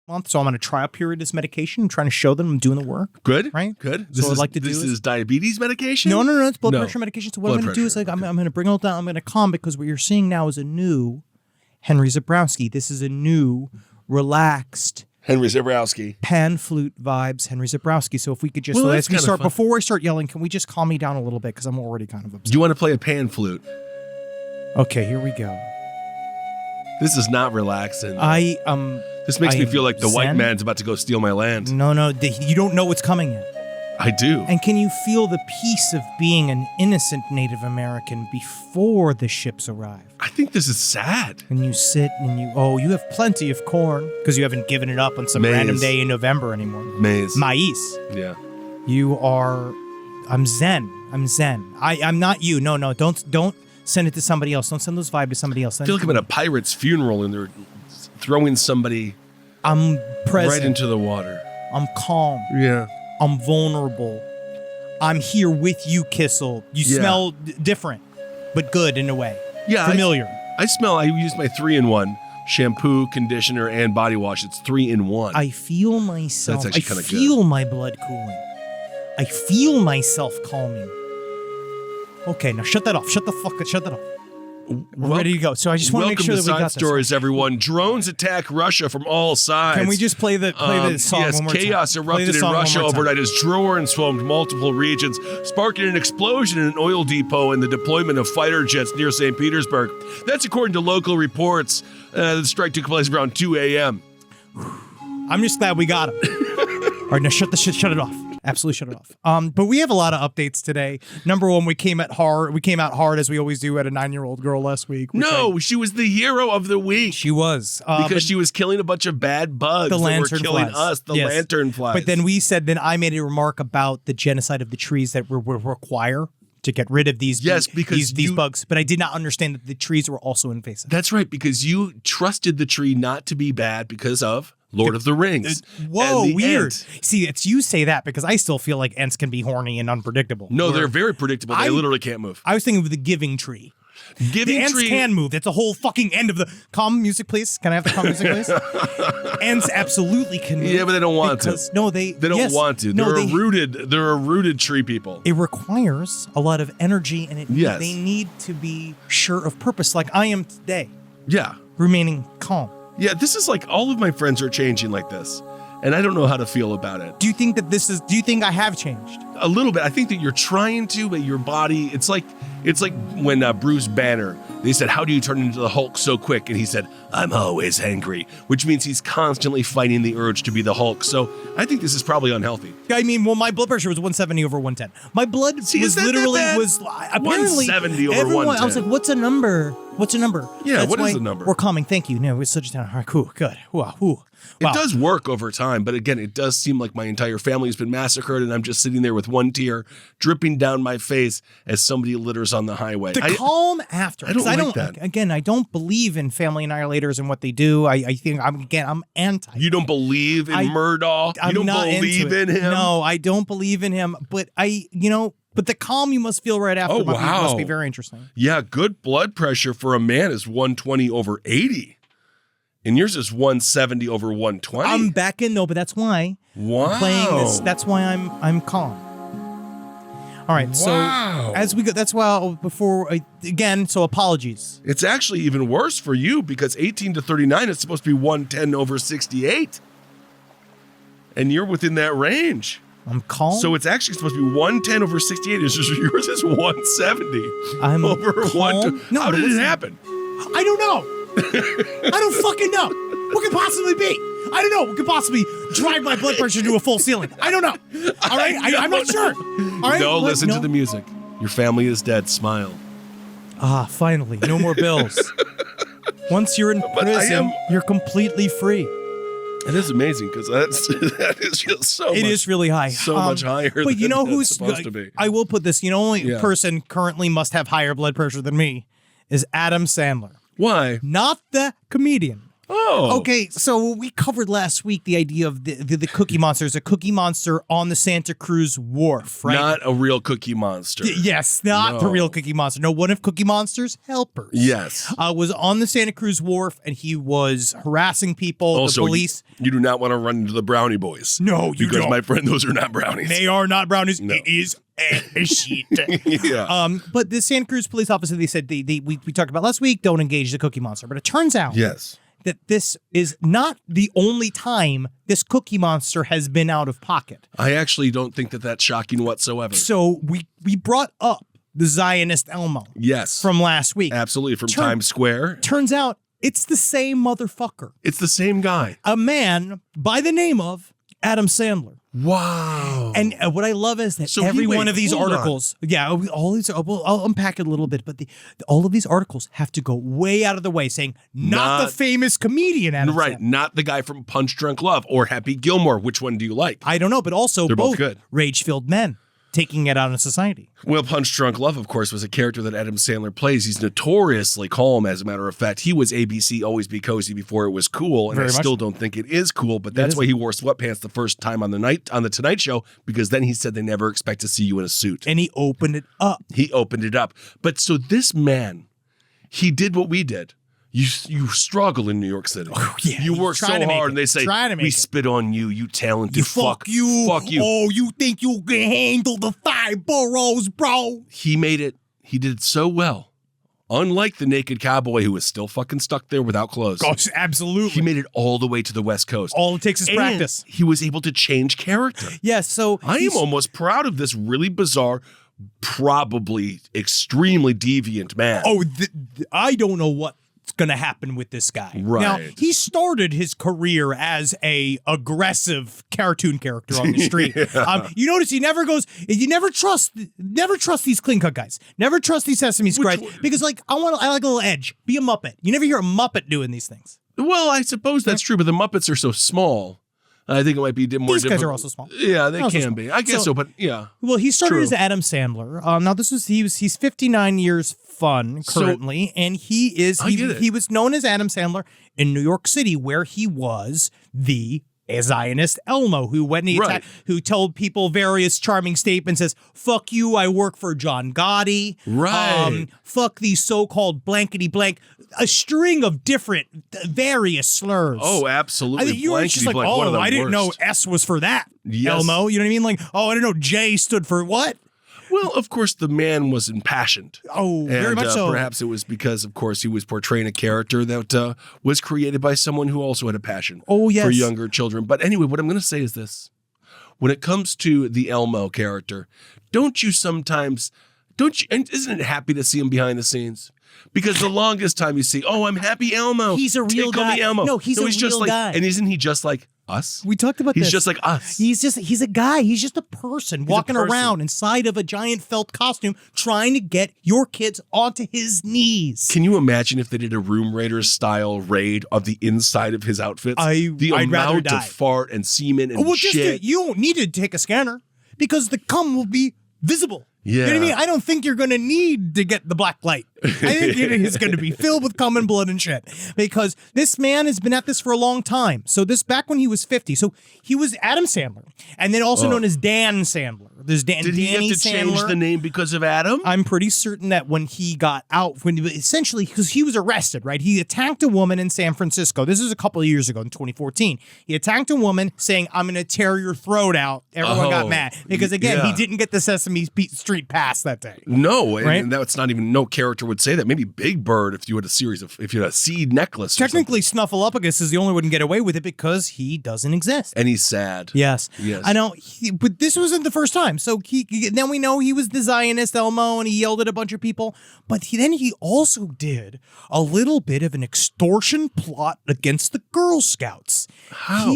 month, so I'm on a trial period of this medication. I'm trying to show them I'm doing the work. Good, right? Good. So what I'd like to do this is diabetes medication? No, it's blood pressure medication. So what I'm going to do is I'm going to bring it all down. I'm going to calm, because what you're seeing now is a new Henry Zebrowski. This is a new, relaxed Henry Zebrowski. pan flute vibes Henry Zebrowski. So if we could just, as we start, before I start yelling, can we just calm me down a little bit, because I'm already kind of upset. Do you want to play a pan flute? Okay, here we go. This is not relaxing. This makes me feel like the white man's about to go steal my land. No, you don't know what's coming yet. I do. And can you feel the peace of being an innocent Native American before the ships arrive? I think this is sad. And you sit and you have plenty of corn, because you haven't given it up on some random day in November anymore. Maize. Yeah. I'm zen. I'm not you. No, don't send it to somebody else. Don't send those vibes to somebody else. I feel like I'm at a pirate's funeral and they're throwing somebody I'm present. right into the water. I'm calm. Yeah. I'm vulnerable. I'm here with you, Kissel. You smell different, but good in a way. Yeah. Familiar. I use my 3-in-1. Shampoo, conditioner, and body wash. It's 3-in-1. I feel myself. That's actually kind of good. I feel my blood cooling. I feel myself calming. Okay, now shut that off. Shut that off. We're ready to go. So I just want to make sure that we got this. Stories, everyone. Drones attack Russia from all sides. Can we just play the song one more time? Chaos erupted in Russia overnight as drones swarmed multiple regions, sparking an explosion in an oil depot and the deployment of fighter jets near St. Petersburg. That's according to local reports. The strike took place around 2 a.m. I'm just glad we got him. All right, now shut it off. Absolutely shut it off. But we have a lot of updates today. Number one, we came out hard as we always do at a 9-year-old girl last week. She was the hero of the week. She was. Because she was killing a bunch of bad bugs that were killing us, the lantern flies. But then I made a remark about the genocide of the trees that we require to get rid of these bugs. But I did not understand that the trees were also invasive. That's right, because you trusted the tree not to be bad because of Lord of the Rings. Whoa, weird. Ant. See, it's you say that because I still feel like ants can be horny and unpredictable. No, they're very predictable. They literally can't move. I was thinking of the giving tree. The ants can move. That's the whole fucking end of the... Calm music, please. Can I have the calm music, please? Ants absolutely can move. Yeah, but they don't want to. No, they don't want to. They're a rooted tree people. It requires a lot of energy, and they need to be sure of purpose, like I am today. Yeah. Remaining calm. Yeah, this is like all of my friends are changing like this, and I don't know how to feel about it. Do you think I have changed? A little bit. I think that you're trying to, but your body, it's like when Bruce Banner, they said, how do you turn into the Hulk so quick? And he said, I'm always angry, which means he's constantly fighting the urge to be the Hulk. So I think this is probably unhealthy. I mean, well, my blood pressure was 170 over 110. My blood was literally apparently 170 over 110. I was like, what's a number? Yeah, what is the number? We're calming. Thank you. No, it's such a time. All right, cool, good. Wow. It does work over time, but again, it does seem like my entire family has been massacred, and I'm just sitting there with one tear dripping down my face as somebody litters on the highway. Calm after. I don't like that. Again, I don't believe in family annihilators and what they do. I think I'm anti. You don't believe in Murdaugh? You don't believe in him? No, I don't believe in him. But but the calm you must feel right after must be very interesting. Yeah, good blood pressure for a man is 120 over 80. And yours is 170 over 120. I'm back in though, but that's why I'm playing this. That's why I'm calm. All right, so as we go, that's why so apologies. It's actually even worse for you because 18 to 39 is supposed to be 110 over 68. And you're within that range. I'm calm. So it's actually supposed to be 110 over 68. Yours is 170 over calm? 120. How did it happen? I don't know. I don't fucking know. What could possibly be? I don't know. What could possibly drive my blood pressure to a full ceiling? I don't know. All right? I'm not sure. All right? No, listen to the music. Your family is dead. Smile. Finally. No more bills. Once you're in prison, you're completely free. It is amazing because that is just so much. It is really high. So much higher but than it's supposed to be. I will put this, only person currently must have higher blood pressure than me is Adam Sandler. Why? Not the comedian. Oh. Okay, so we covered last week the idea of the Cookie Monster. There's a Cookie Monster on the Santa Cruz wharf, right? Not a real Cookie Monster. Yes, not the real Cookie Monster. No, one of Cookie Monster's helpers. Yes. Was on the Santa Cruz wharf, and he was harassing people, Also, the police. You do not want to run into the Brownie Boys. No, you because don't. My friend, those are not brownies. They are not brownies. No. It is a shit. Yeah. But the Santa Cruz police officer, they said, we talked about last week, don't engage the Cookie Monster. But it turns out Yes. that this is not the only time this Cookie Monster has been out of pocket. I actually don't think that that's shocking whatsoever. So we brought up the Zionist Elmo. Yes. From last week. Absolutely. From Times Square. Turns out it's the same motherfucker. It's the same guy. A man by the name of Adam Sandler. Wow. And what I love is that one of these articles, all these, I'll unpack it a little bit, but all of these articles have to go way out of the way saying not the famous comedian Adam Right, Sandler. not the guy from Punch Drunk Love or Happy Gilmore. Which one do you like? I don't know, but also They're both good. rage-filled men taking it out on society. Well, Punch Drunk Love, of course, was a character that Adam Sandler plays. He's notoriously calm, as a matter of fact. He was ABC Always Be Cozy before it was cool, and I still don't think it is cool, but that's why he wore sweatpants the first time on the Tonight Show, because then he said they never expect to see you in a suit. And he opened it up. But so this man, he did what we did. You struggle in New York City. Oh, yeah, you work so hard, and they say, we spit on you, you talented fuck. Fuck you. Fuck you. Oh, you think you can handle the 5 boroughs, bro? He made it. He did it so well. Unlike the naked cowboy who was still fucking stuck there without clothes. Oh, absolutely. He made it all the way to the West Coast. All it takes is practice. He was able to change character. Yes, so I am almost proud of this really bizarre, probably extremely deviant man. Oh, I don't know what's going to happen with this guy. Right. Now, he started his career as a aggressive cartoon character on the street. You notice you never trust these clean cut guys. Never trust these Sesame Street guys because I like a little edge. Be a Muppet. You never hear a Muppet doing these things. Well, I suppose that's true, but the Muppets are so small. I think it might be more difficult. These guys are also small. Yeah, they can be. I guess so, but yeah. Well, he started True. as Adam Sandler. Now he's 59 years fun currently, and he was known as Adam Sandler in New York City, where he was the Zionist Elmo, who told people various charming statements as "fuck you, I work for John Gotti," right? Fuck these so-called blankety blank, a string of different various slurs. Oh, absolutely. You were just like, oh, I didn't know S was for that, Elmo. You know what I mean? Like, oh, I didn't know J stood for what? Well, of course, the man was impassioned. Oh, very much so. Perhaps it was because, of course, he was portraying a character that was created by someone who also had a passion for younger children. But anyway, what I'm going to say is this. When it comes to the Elmo character, and isn't it happy to see him behind the scenes? Because the longest time you see, oh, I'm happy Elmo. He's a real guy. Me Elmo. No, he's a real guy. And isn't he just like us? We talked about this. He's just like us. He's a guy. He's just a person walking around inside of a giant felt costume trying to get your kids onto his knees. Can you imagine if they did a Room Raiders style raid of the inside of his outfits? The amount of fart and semen and shit. You don't need to take a scanner because the cum will be visible. Yeah. You know what I mean? I don't think you're going to need to get the black light. I think it's going to be filled with cum and blood and shit because this man has been at this for a long time. So back when he was 50. So he was Adam Sandler and then also known as Dan Sandler. There's Did he Danny have to change Sandler. the name because of Adam? I'm pretty certain that when he got out, essentially, because he was arrested, right? He attacked a woman in San Francisco. This is a couple of years ago in 2014. He attacked a woman saying, I'm going to tear your throat out. Everyone got mad because, again, he didn't get the Sesame Street pass that day. No, right? And that's not even, no character would say that. Maybe Big Bird if you had a seed necklace. Technically, Snuffleupagus is the only one who can get away with it because he doesn't exist. And he's sad. Yes. Yes. I know, but this wasn't the first time. So then we know he was the Zionist Elmo and he yelled at a bunch of people. But he also did a little bit of an extortion plot against the Girl Scouts. How?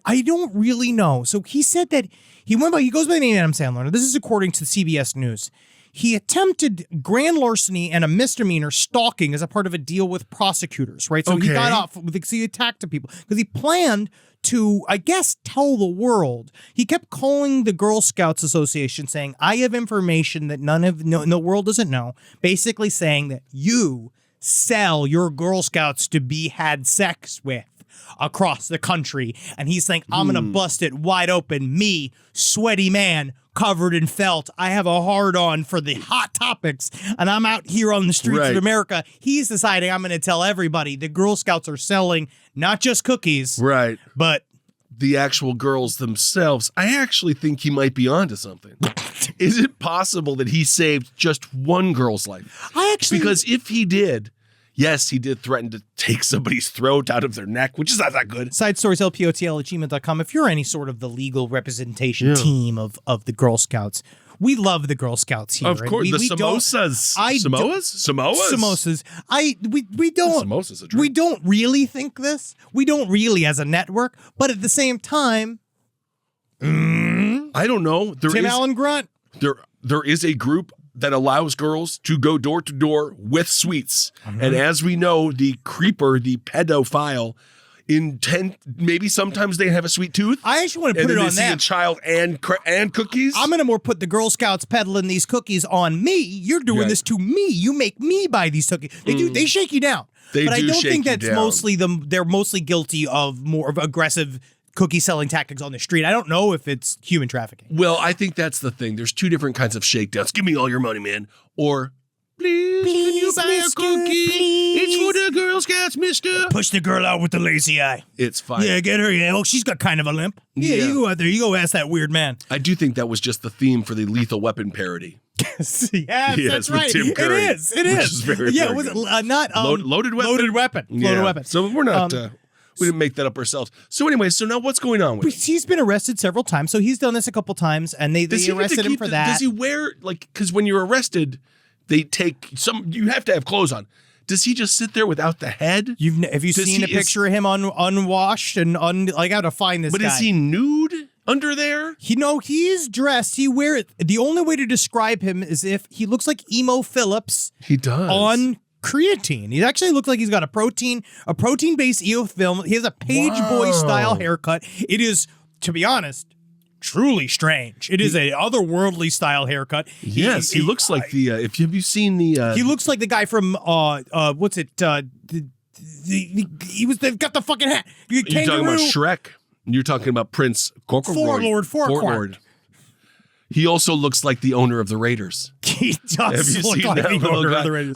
I don't really know. So he said that he goes by the name Adam Sandler. Now, this is according to CBS News. He attempted grand larceny and a misdemeanor stalking as a part of a deal with prosecutors, right? So he got off because he attacked people because he planned to, I guess, tell the world. He kept calling the Girl Scouts Association saying, I have information that the world doesn't know, basically saying that you sell your Girl Scouts to be had sex with across the country. And he's saying, I'm going to bust it wide open. Me, sweaty man, covered in felt. I have a hard-on for the hot topics, and I'm out here on the streets of America. He's deciding I'm going to tell everybody the Girl Scouts are selling not just cookies, but the actual girls themselves. I actually think he might be onto something. Is it possible that he saved just one girl's life? Because if he did, yes, he did threaten to take somebody's throat out of their neck, which is not that good. Side stories, lpotl@gmail.com. If you're any sort of the legal representation team of the Girl Scouts, we love the Girl Scouts here. Of course, the samosas. Samosas? We don't. Samosas a drink. We don't really think this. We don't really as a network, but at the same time, I don't know. Tim Allen Grunt. There is a group that allows girls to go door to door with sweets. And as we know, the creeper, the pedophile, maybe sometimes they have a sweet tooth. I actually want to put it on them. A child and cookies. I'm going to more put the Girl Scouts peddling these cookies on me. You're doing this to me. You make me buy these cookies. They shake you down. But I don't think that's mostly they're mostly guilty of more of aggressive cookie selling tactics on the street. I don't know if it's human trafficking. Well, I think that's the thing. There's two different kinds of shakedowns. Give me all your money, man. Or, please can you buy mister, a cookie? please. It's for the Girl Scouts, mister. Push the girl out with the lazy eye. It's fine. Yeah, get her. Yeah, oh, she's got kind of a limp. Yeah, you go out there. You go ask that weird man. I do think that was just the theme for the Lethal Weapon parody. yes, that's right. Tim Curry, it is. Very, yeah, very was good. it not Loaded Weapon? Loaded Weapon. Loaded Weapon. So we're not... we didn't make that up ourselves. So anyway, so now what's going on with him? He's been arrested several times, so he's done this a couple times, and they arrested him for that. Does he wear, because when you're arrested, they take you have to have clothes on. Does he just sit there without the head? Have you seen a picture of him unwashed and I got to find this guy. But is he nude under there? He's dressed. The only way to describe him is if he looks like Emo Phillips. He does. On creatine. He actually looks like he's got a protein-based EO film. He has a page boy style haircut. It is, to be honest, truly strange. It is a otherworldly style haircut. Yes, he looks like the. Have you seen the? He looks like the guy from what's it? They've got the fucking hat. You're talking about Shrek. You're talking about Prince Lord Farquaad. He also looks like the owner of the Raiders. He does look like the owner of the Raiders.